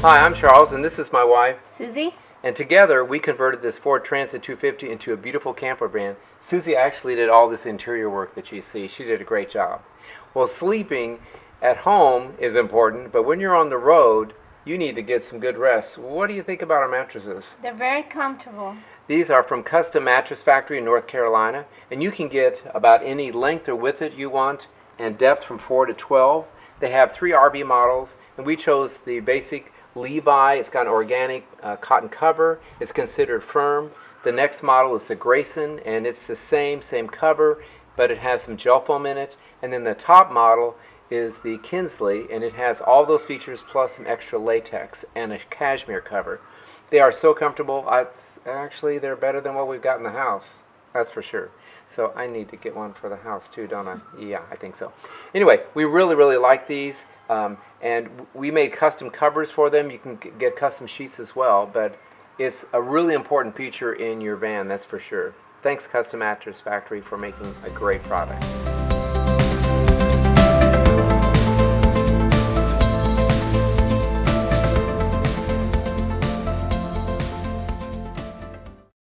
Hi, I'm Charles, and this is my wife. Susie? And together, we converted this Ford Transit 250 into a beautiful camper van. Susie actually did all this interior work that you see. She did a great job. Well, sleeping at home is important, but when you're on the road, you need to get some good rest. What do you think about our mattresses? They're very comfortable. These are from Custom Mattress Factory in North Carolina, and you can get about any length or width that you want and depth from 4 to 12. They have 3 RV models, and we chose the basic Levi. It's got an organic cotton cover. It's considered firm. The next model is the Grayson, and it's the same cover, but it has some gel foam in it. And then the top model is the Kinsley, and it has all those features plus some extra latex and a cashmere cover. They are so comfortable. Actually, they're better than what we've got in the house. That's for sure. So I need to get one for the house too, don't I? Yeah, I think so. Anyway, we really like these. And we made custom covers for them. You can get custom sheets as well, but it's a really important feature in your van, that's for sure. Thanks, Custom Mattress Factory, for making a great product.